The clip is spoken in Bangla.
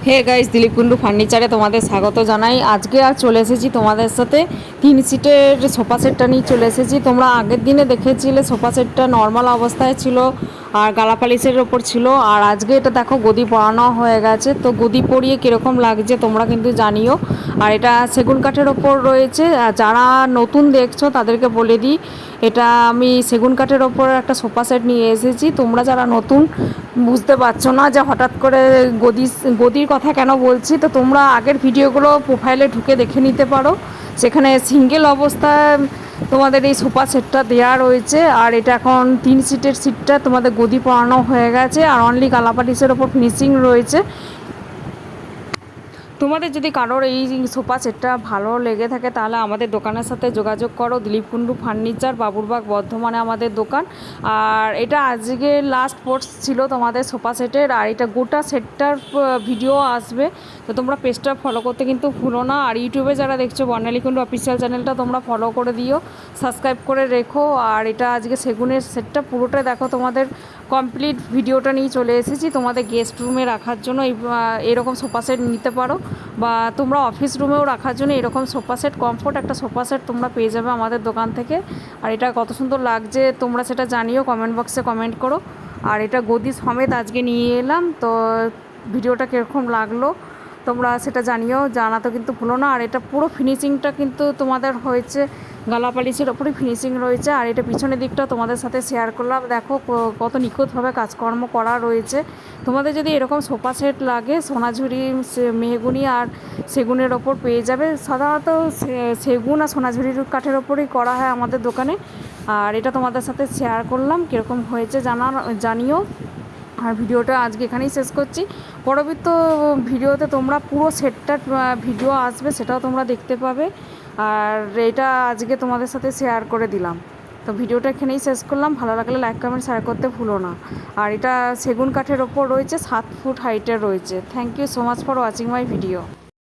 হে গাইস, দিলীপ কুন্ডু ফার্নিচারে তোমাদের স্বাগত জানাই। আজকে আর চলে এসেছি তোমাদের সাথে 3 সিটের সোফা সেটটা নিয়ে চলে এসেছি। তোমরা আগের দিনে দেখেছিলে সোফা সেটটা নর্মাল অবস্থায় ছিল আর গালাপালিশের ওপর ছিল, আর আজকে এটা দেখো গদি পরানো হয়ে গেছে। তো গদি পরিয়ে কীরকম লাগছে তোমরা কিন্তু জানিও। আর এটা সেগুন কাঠের ওপর রয়েছে। আর যারা নতুন দেখছো তাদেরকে বলে দিই, এটা আমি সেগুন কাঠের ওপর একটা সোফা সেট নিয়ে এসেছি। তোমরা যারা নতুন বুঝতে পারছো না যে হঠাৎ করে গদির কথা কেন বলছি, তো তোমরা আগের ভিডিওগুলো প্রোফাইলে ঢুকে দেখে নিতে পারো। সেখানে সিঙ্গেল অবস্থায় তোমাদের এই সোফা সেটটা দেওয়া রয়েছে। আর এটা এখন 3 সিটের সিটটা তোমাদের গদি পরানো হয়ে গেছে আর অনলি কালাপাটিসের ওপর ফিনিশিং রয়েছে। তোমাদের যদি কারোর এই সোফা সেটটা ভালো লেগে থাকে তাহলে আমাদের দোকানের সাথে যোগাযোগ করো। দিলীপ কুন্ডু ফার্নিচার, বাবুরবাগ, বর্ধমানে আমাদের দোকান। আর এটা আজকে লাস্ট পোস্ট ছিল তোমাদের সোফা সেটের, আর এটা গোটা সেটটার ভিডিও আসবে। তো তোমরা পেজটা ফলো করতে কিন্তু ভুলো না। আর ইউটিউবে যারা দেখছো বর্ণালী কুন্ডু অফিসিয়াল চ্যানেলটা তোমরা ফলো করে দিও, সাবস্ক্রাইব করে রেখো। আর এটা আজকে সেগুনের সেটটা পুরোটাই দেখো, তোমাদের কমপ্লিট ভিডিওটা নিয়ে চলে এসেছি। তোমাদের গেস্ট রুমে রাখার জন্য এরকম সোফা সেট নিতে পারো, বা তোমরা অফিস রুমেও রাখার জন্য এরকম সোফা সেট, কমফোর্ট একটা সোফা সেট তোমরা পেয়ে যাবে আমাদের দোকান থেকে। আর এটা কত সুন্দর লাগছে তোমরা সেটা জানিও, কমেন্ট বক্সে কমেন্ট করো। আর এটা গদি সমেত আজকে নিয়ে এলাম, তো ভিডিওটা কীরকম লাগলো তোমরা সেটা জানিও, জানাতে কিন্তু ভুলো না। আর এটা পুরো ফিনিশিংটা কিন্তু তোমাদের হয়েছে গালা পালিশের ওপরই ফিনিশিং রয়েছে। আর এটা পিছনের দিকটা তোমাদের সাথে শেয়ার করলাম, দেখো কত নিখুঁতভাবে কাজকর্ম করা রয়েছে। তোমাদের যদি এরকম সোফা সেট লাগে সোনাঝুরি, মেহগুনি আর সেগুনের ওপর পেয়ে যাবে। সাধারণত সেগুন আর সোনাঝুরির কাঠের ওপরই করা হয় আমাদের দোকানে। আর এটা তোমাদের সাথে শেয়ার করলাম, কীরকম হয়েছে জানিও। আর ভিডিওটা আজকে এখানেই শেষ করছি। পরবর্তী ভিডিওতে তোমরা পুরো সেটটার ভিডিও আসবে, সেটাও তোমরা দেখতে পাবে। আর এটা আজকে তোমাদের সাথে শেয়ার করে দিলাম। তো ভিডিওটা এখানেই শেষ করলাম। ভালো লাগলে লাইক, কমেন্ট, শেয়ার করতে ভুলো না। আর এটা সেগুন কাঠের ওপর রয়েছে, 7 ফুট হাইটের রয়েছে। Thank you so much for watching my video.